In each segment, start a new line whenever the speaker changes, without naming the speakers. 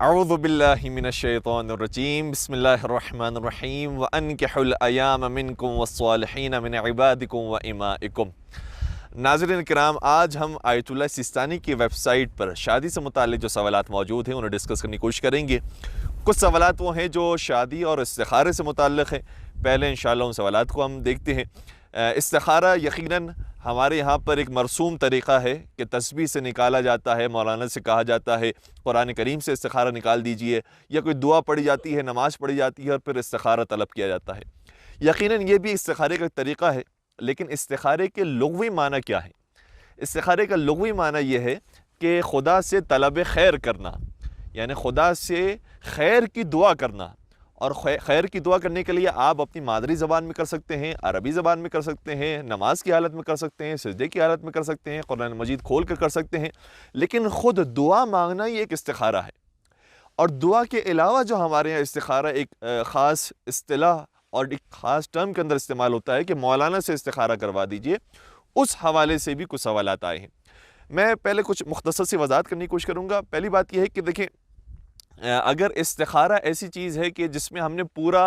اعوذ باللہ من الشیطان الرجیم بسم اللہ الرحمن الرحیم وانکحوا الایام منکم والصالحین من عبادکم وامائکم۔ ناظرین کرام، آج ہم آیت اللہ سیستانی کی ویب سائٹ پر شادی سے متعلق جو سوالات موجود ہیں انہیں ڈسکس کرنے کی کوشش کریں گے۔ کچھ سوالات وہ ہیں جو شادی اور استخارے سے متعلق ہیں۔ پہلے انشاءاللہ ان سوالات کو ہم دیکھتے ہیں۔ استخارہ یقیناً ہمارے یہاں پر ایک مرسوم طریقہ ہے کہ تسبیح سے نکالا جاتا ہے، مولانا سے کہا جاتا ہے قرآن کریم سے استخارہ نکال دیجئے، یا کوئی دعا پڑھی جاتی ہے، نماز پڑھی جاتی ہے اور پھر استخارہ طلب کیا جاتا ہے۔ یقیناً یہ بھی استخارے کا طریقہ ہے، لیکن استخارے کے لغوی معنی کیا ہے؟ استخارے کا لغوی معنی یہ ہے کہ خدا سے طلب خیر کرنا، یعنی خدا سے خیر کی دعا کرنا۔ اور خیر کی دعا کرنے کے لیے آپ اپنی مادری زبان میں کر سکتے ہیں، عربی زبان میں کر سکتے ہیں، نماز کی حالت میں کر سکتے ہیں، سجدے کی حالت میں کر سکتے ہیں، قرآن مجید کھول کر سکتے ہیں، لیکن خود دعا مانگنا یہ ایک استخارہ ہے۔ اور دعا کے علاوہ جو ہمارے یہاں استخارہ ایک خاص اصطلاح اور ایک خاص ٹرم کے اندر استعمال ہوتا ہے کہ مولانا سے استخارہ کروا دیجئے، اس حوالے سے بھی کچھ سوالات آئے ہیں۔ میں پہلے کچھ مختصر سی وضاحت کرنے کی کوشش کروں گا۔ پہلی بات یہ ہے کہ دیکھیں، اگر استخارہ ایسی چیز ہے کہ جس میں ہم نے پورا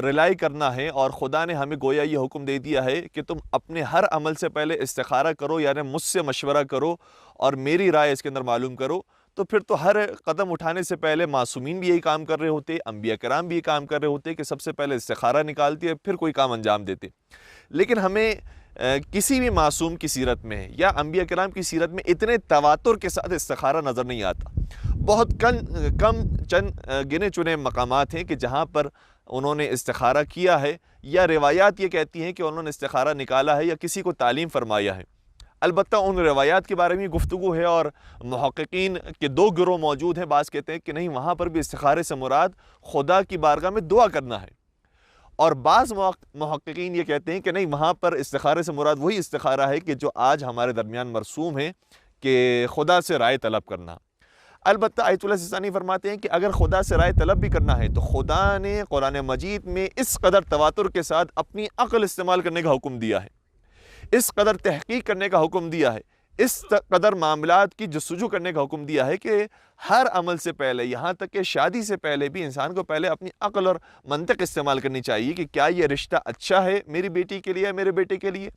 ریلائی کرنا ہے اور خدا نے ہمیں گویا یہ حکم دے دیا ہے کہ تم اپنے ہر عمل سے پہلے استخارہ کرو، یعنی مجھ سے مشورہ کرو اور میری رائے اس کے اندر معلوم کرو، تو پھر تو ہر قدم اٹھانے سے پہلے معصومین بھی یہی کام کر رہے ہوتے، انبیاء کرام بھی یہ کام کر رہے ہوتے کہ سب سے پہلے استخارہ نکالتے ہیں پھر کوئی کام انجام دیتے۔ لیکن ہمیں کسی بھی معصوم کی سیرت میں یا انبیاء کرام کی سیرت میں اتنے تواتر کے ساتھ استخارہ نظر نہیں آتا۔ بہت کم چند گنے چنے مقامات ہیں کہ جہاں پر انہوں نے استخارہ کیا ہے، یا روایات یہ کہتی ہیں کہ انہوں نے استخارہ نکالا ہے یا کسی کو تعلیم فرمایا ہے۔ البتہ ان روایات کے بارے میں گفتگو ہے، اور محققین کے دو گروہ موجود ہیں۔ بعض کہتے ہیں کہ نہیں، وہاں پر بھی استخارے سے مراد خدا کی بارگاہ میں دعا کرنا ہے، اور بعض محققین یہ کہتے ہیں کہ نہیں، وہاں پر استخارے سے مراد وہی استخارہ ہے کہ جو آج ہمارے درمیان مرسوم ہے کہ خدا سے رائے طلب کرنا۔ البتہ آیت اللہ سیستانی فرماتے ہیں کہ اگر خدا سے رائے طلب بھی کرنا ہے تو خدا نے قرآن مجید میں اس قدر تواتر کے ساتھ اپنی عقل استعمال کرنے کا حکم دیا ہے، اس قدر تحقیق کرنے کا حکم دیا ہے، اس قدر معاملات کی جستجو کرنے کا حکم دیا ہے کہ ہر عمل سے پہلے، یہاں تک کہ شادی سے پہلے بھی انسان کو پہلے اپنی عقل اور منطق استعمال کرنی چاہیے کہ کیا یہ رشتہ اچھا ہے میری بیٹی کے لیے، میرے بیٹے کے لیے،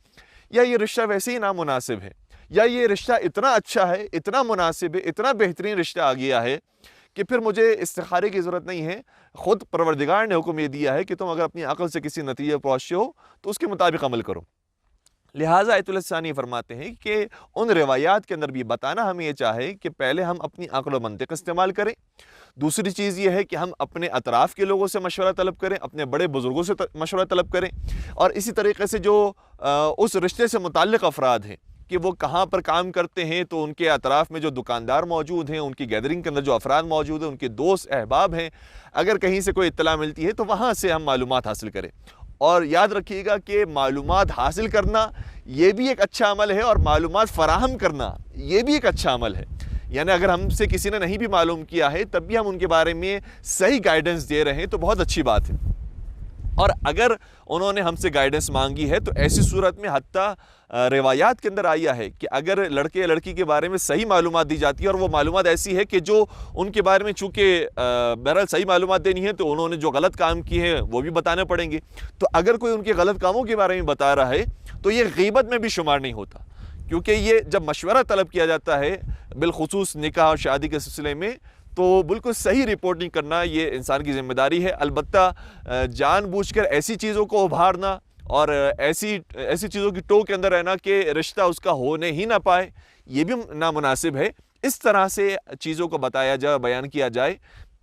یا یہ رشتہ ویسے ہی نامناسب ہے، یا یہ رشتہ اتنا اچھا ہے، اتنا مناسب ہے، اتنا بہترین رشتہ آ گیا ہے کہ پھر مجھے استخارے کی ضرورت نہیں ہے۔ خود پروردگار نے حکم یہ دیا ہے کہ تم اگر اپنی عقل سے کسی نتیجے پر پہنچے ہو تو اس کے مطابق عمل کرو۔ لہٰذا آیت اللہ ثانی فرماتے ہیں کہ ان روایات کے اندر بھی بتانا ہمیں یہ چاہے کہ پہلے ہم اپنی عقل و منطق استعمال کریں۔ دوسری چیز یہ ہے کہ ہم اپنے اطراف کے لوگوں سے مشورہ طلب کریں، اپنے بڑے بزرگوں سے مشورہ طلب کریں، اور اسی طریقے سے جو اس رشتے سے متعلق افراد ہیں کہ وہ کہاں پر کام کرتے ہیں، تو ان کے اطراف میں جو دکاندار موجود ہیں، ان کی گیدرنگ کے اندر جو افراد موجود ہیں، ان کے دوست احباب ہیں، اگر کہیں سے کوئی اطلاع ملتی ہے تو وہاں سے ہم معلومات حاصل کریں۔ اور یاد رکھیے گا کہ معلومات حاصل کرنا یہ بھی ایک اچھا عمل ہے، اور معلومات فراہم کرنا یہ بھی ایک اچھا عمل ہے۔ یعنی اگر ہم سے کسی نے نہیں بھی معلوم کیا ہے تب بھی ہم ان کے بارے میں صحیح گائیڈنس دے رہے ہیں تو بہت اچھی بات ہے۔ اور اگر انہوں نے ہم سے گائیڈنس مانگی ہے تو ایسی صورت میں حتیٰ روایات کے اندر آیا ہے کہ اگر لڑکے یا لڑکی کے بارے میں صحیح معلومات دی جاتی ہے، اور وہ معلومات ایسی ہے کہ جو ان کے بارے میں چونکہ بہرحال صحیح معلومات دینی ہے تو انہوں نے جو غلط کام کیے ہیں وہ بھی بتانے پڑیں گے، تو اگر کوئی ان کے غلط کاموں کے بارے میں بتا رہا ہے تو یہ غیبت میں بھی شمار نہیں ہوتا، کیونکہ یہ جب مشورہ طلب کیا جاتا ہے بالخصوص نکاح اور شادی کے سلسلے میں، تو بالکل صحیح رپورٹنگ کرنا یہ انسان کی ذمہ داری ہے۔ البتہ جان بوجھ کر ایسی چیزوں کو ابھارنا اور ایسی چیزوں کی ٹو کے اندر رہنا کہ رشتہ اس کا ہونے ہی نہ پائے، یہ بھی نامناسب ہے۔ اس طرح سے چیزوں کو بتایا جائے، بیان کیا جائے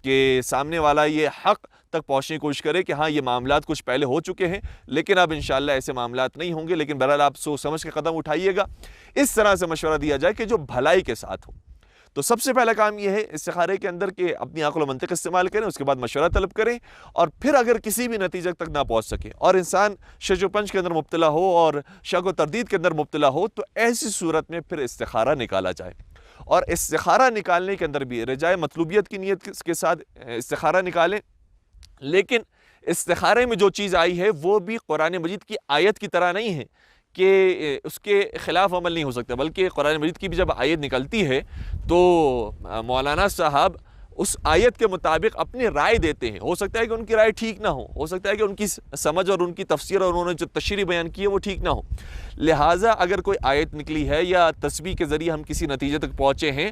کہ سامنے والا یہ حق تک پہنچنے کی کوشش کرے کہ ہاں یہ معاملات کچھ پہلے ہو چکے ہیں لیکن اب انشاءاللہ ایسے معاملات نہیں ہوں گے، لیکن بہرحال آپ سوچ سمجھ کے قدم اٹھائیے گا۔ اس طرح سے مشورہ دیا جائے کہ جو بھلائی کے ساتھ ہو۔ تو سب سے پہلا کام یہ ہے استخارے کے اندر کہ اپنی عقل و منطق استعمال کریں، اس کے بعد مشورہ طلب کریں، اور پھر اگر کسی بھی نتیجے تک نہ پہنچ سکے اور انسان شک و پنج کے اندر مبتلا ہو اور شک و تردید کے اندر مبتلا ہو تو ایسی صورت میں پھر استخارہ نکالا جائے۔ اور استخارہ نکالنے کے اندر بھی رجائے مطلوبیت کی نیت کے ساتھ استخارہ نکالیں، لیکن استخارے میں جو چیز آئی ہے وہ بھی قرآن مجید کی آیت کی طرح نہیں ہے کہ اس کے خلاف عمل نہیں ہو سکتا، بلکہ قرآن مجید کی بھی جب آیت نکلتی ہے تو مولانا صاحب اس آیت کے مطابق اپنی رائے دیتے ہیں. ہو سکتا ہے کہ ان کی رائے ٹھیک نہ ہو سکتا ہے کہ ان کی سمجھ اور ان کی تفسیر اور انہوں نے جو تشریح بیان کی ہے وہ ٹھیک نہ ہو. لہٰذا اگر کوئی آیت نکلی ہے یا تسبیح کے ذریعے ہم کسی نتیجے تک پہنچے ہیں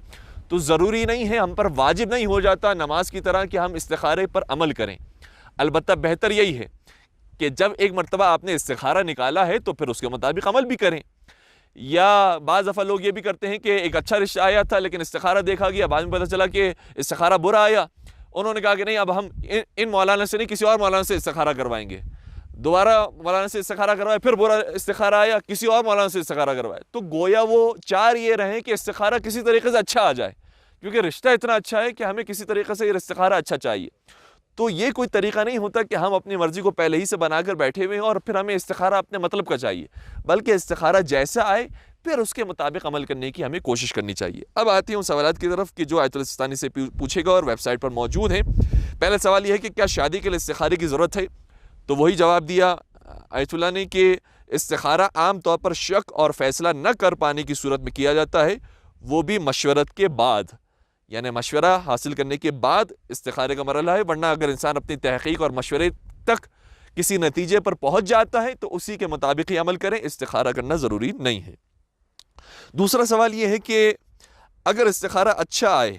تو ضروری نہیں ہے, ہم پر واجب نہیں ہو جاتا نماز کی طرح کہ ہم استخارے پر عمل کریں. البتہ بہتر یہی ہے کہ جب ایک مرتبہ آپ نے استخارہ نکالا ہے تو پھر اس کے مطابق عمل بھی کریں. یا بعض دفعہ لوگ یہ بھی کرتے ہیں کہ ایک اچھا رشتہ آیا تھا لیکن استخارہ دیکھا گیا, بعد میں پتہ چلا کہ استخارہ برا آیا, انہوں نے کہا کہ نہیں اب ہم ان مولانا سے نہیں کسی اور مولانا سے استخارہ کروائیں گے. دوبارہ مولانا سے استخارہ کروائے, پھر برا استخارہ آیا, کسی اور مولانا سے استخارہ کروائے. تو گویا وہ چار یہ رہیں کہ استخارہ کسی طریقے سے اچھا آ جائے, کیونکہ رشتہ اتنا اچھا ہے کہ ہمیں کسی طریقے سے یہ استخارہ اچھا چاہیے. تو یہ کوئی طریقہ نہیں ہوتا کہ ہم اپنی مرضی کو پہلے ہی سے بنا کر بیٹھے ہوئے ہیں اور پھر ہمیں استخارہ اپنے مطلب کا چاہیے, بلکہ استخارہ جیسا آئے پھر اس کے مطابق عمل کرنے کی ہمیں کوشش کرنی چاہیے. اب آتی ہوں سوالات کی طرف کہ جو آیت السستانی سے پوچھے گا اور ویب سائٹ پر موجود ہیں. پہلا سوال یہ ہے کہ کیا شادی کے لیے استخارے کی ضرورت ہے؟ تو وہی جواب دیا آیت اللہ نے کہ استخارہ عام طور پر شک اور فیصلہ نہ کر پانے کی صورت میں کیا جاتا ہے, وہ بھی مشورت کے بعد, یعنی مشورہ حاصل کرنے کے بعد استخارے کا مرحلہ ہے. ورنہ اگر انسان اپنی تحقیق اور مشورے تک کسی نتیجے پر پہنچ جاتا ہے تو اسی کے مطابق ہی عمل کریں, استخارہ کرنا ضروری نہیں ہے. دوسرا سوال یہ ہے کہ اگر استخارہ اچھا آئے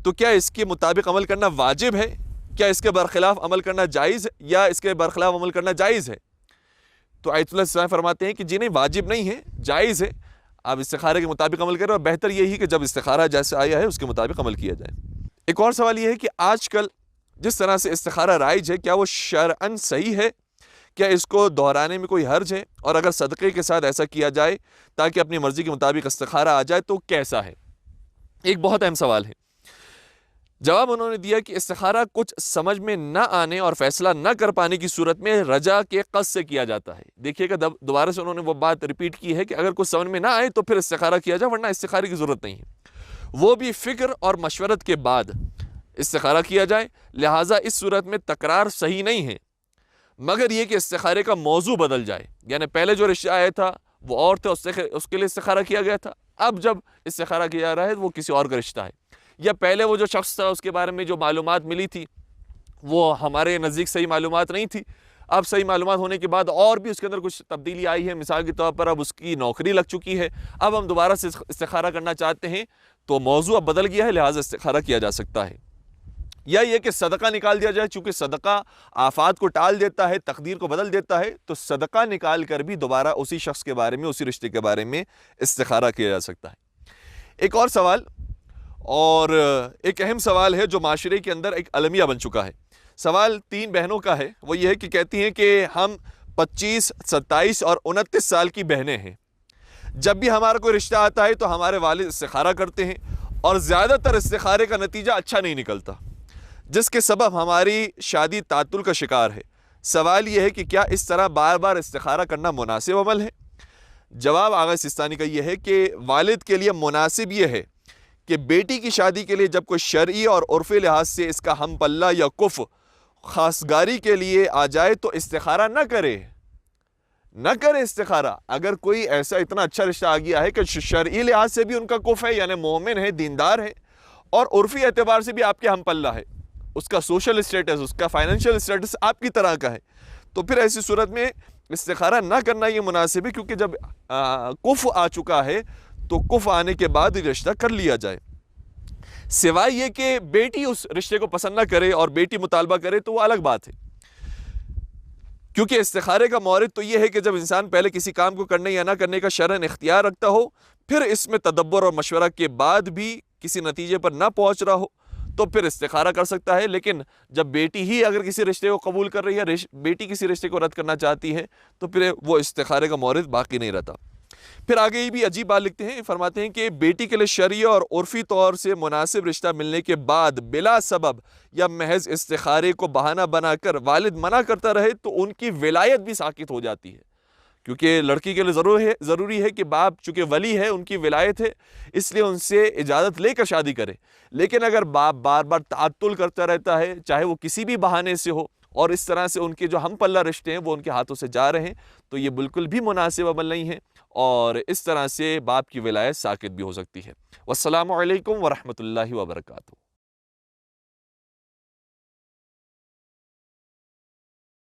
تو کیا اس کے مطابق عمل کرنا واجب ہے؟ کیا اس کے برخلاف عمل کرنا جائز ہے یا اس کے برخلاف عمل کرنا جائز ہے؟ تو آیت اللہ السلام فرماتے ہیں کہ جی نہیں, واجب نہیں ہے, جائز ہے. آپ استخارے کے مطابق عمل کریں اور بہتر یہی کہ جب استخارہ جیسے آیا ہے اس کے مطابق عمل کیا جائے. ایک اور سوال یہ ہے کہ آج کل جس طرح سے استخارہ رائج ہے کیا وہ شرعاً صحیح ہے؟ کیا اس کو دہرانے میں کوئی حرج ہے؟ اور اگر صدقے کے ساتھ ایسا کیا جائے تاکہ اپنی مرضی کے مطابق استخارہ آ جائے تو کیسا ہے؟ ایک بہت اہم سوال ہے. جواب انہوں نے دیا کہ استخارہ کچھ سمجھ میں نہ آنے اور فیصلہ نہ کر پانے کی صورت میں رجا کے قصد سے کیا جاتا ہے. دیکھیے گا دوبارہ سے انہوں نے وہ بات ریپیٹ کی ہے کہ اگر کچھ سمجھ میں نہ آئے تو پھر استخارہ کیا جائے, ورنہ استخارے کی ضرورت نہیں ہے, وہ بھی فکر اور مشورت کے بعد استخارہ کیا جائے. لہٰذا اس صورت میں تکرار صحیح نہیں ہے, مگر یہ کہ استخارے کا موضوع بدل جائے. یعنی پہلے جو رشتہ آیا تھا وہ اور تھا, اس کے لیے استخارہ کیا گیا تھا, اب جب استخارہ کیا جا رہا ہے وہ کسی اور کا رشتہ ہے. یا پہلے وہ جو شخص تھا اس کے بارے میں جو معلومات ملی تھی وہ ہمارے نزدیک صحیح معلومات نہیں تھی, اب صحیح معلومات ہونے کے بعد اور بھی اس کے اندر کچھ تبدیلی آئی ہے. مثال کے طور پر اب اس کی نوکری لگ چکی ہے, اب ہم دوبارہ سے استخارہ کرنا چاہتے ہیں تو موضوع اب بدل گیا ہے, لہٰذا استخارہ کیا جا سکتا ہے. یا یہ کہ صدقہ نکال دیا جائے, چونکہ صدقہ آفات کو ٹال دیتا ہے, تقدیر کو بدل دیتا ہے, تو صدقہ نکال کر بھی دوبارہ اسی شخص کے بارے میں, اسی رشتے کے بارے میں استخارہ کیا جا سکتا ہے. ایک اور سوال, اور ایک اہم سوال ہے جو معاشرے کے اندر ایک المیہ بن چکا ہے. سوال 3 بہنوں کا ہے. وہ یہ ہے کہ کہتی ہیں کہ ہم 25, 27 اور 29 سال کی بہنیں ہیں. جب بھی ہمارا کوئی رشتہ آتا ہے تو ہمارے والد استخارہ کرتے ہیں اور زیادہ تر استخارے کا نتیجہ اچھا نہیں نکلتا, جس کے سبب ہماری شادی تعطل کا شکار ہے. سوال یہ ہے کہ کیا اس طرح بار بار استخارہ کرنا مناسب عمل ہے؟ جواب آغا سستانی کا یہ ہے کہ والد کے لیے مناسب یہ ہے کہ بیٹی کی شادی کے لیے جب کوئی شرعی اور عرفی لحاظ سے اس کا ہم پلہ یا کف خاصگاری کے لیے آ جائے تو استخارہ نہ کرے استخارہ. اگر کوئی ایسا اتنا اچھا رشتہ آ گیا ہے کہ شرعی لحاظ سے بھی ان کا کف ہے, یعنی مومن ہے, دیندار ہے, اور عرفی اعتبار سے بھی آپ کے ہم پلہ ہے, اس کا سوشل اسٹیٹس, اس کا فائنینشیل اسٹیٹس آپ کی طرح کا ہے, تو پھر ایسی صورت میں استخارہ نہ کرنا یہ مناسب ہے, کیونکہ جب کف آ چکا ہے تو کف آنے کے بعد یہ رشتہ کر لیا جائے. سوائے یہ کہ بیٹی اس رشتے کو پسند نہ کرے اور بیٹی مطالبہ کرے تو وہ الگ بات ہے, کیونکہ استخارے کا مورد تو یہ ہے کہ جب انسان پہلے کسی کام کو کرنے یا نہ کرنے کا شرعاً اختیار رکھتا ہو, پھر اس میں تدبر اور مشورہ کے بعد بھی کسی نتیجے پر نہ پہنچ رہا ہو تو پھر استخارہ کر سکتا ہے. لیکن جب بیٹی ہی اگر کسی رشتے کو قبول کر رہی ہے, بیٹی کسی رشتے کو رد کرنا چاہتی ہے, تو پھر وہ استخارے کا مورد باقی نہیں رہتا. پھر آگے یہ بھی عجیب بات لکھتے ہیں, فرماتے ہیں کہ بیٹی کے لیے شرعی اور عرفی طور سے مناسب رشتہ ملنے کے بعد بلا سبب یا محض استخارے کو بہانہ بنا کر والد منع کرتا رہے تو ان کی ولایت بھی ساقط ہو جاتی ہے, کیونکہ لڑکی کے لیے ضروری ہے کہ باپ چونکہ ولی ہے, ان کی ولایت ہے, اس لیے ان سے اجازت لے کر شادی کرے. لیکن اگر باپ بار بار تعطل کرتا رہتا ہے, چاہے وہ کسی بھی بہانے سے ہو, اور اس طرح سے ان کے جو ہم پلہ رشتے ہیں وہ ان کے ہاتھوں سے جا رہے ہیں, تو یہ بالکل بھی مناسب عمل نہیں ہے, اور اس طرح سے باپ کی ولایت ساقط بھی ہو سکتی ہے. والسلام علیکم ورحمۃ اللہ وبرکاتہ.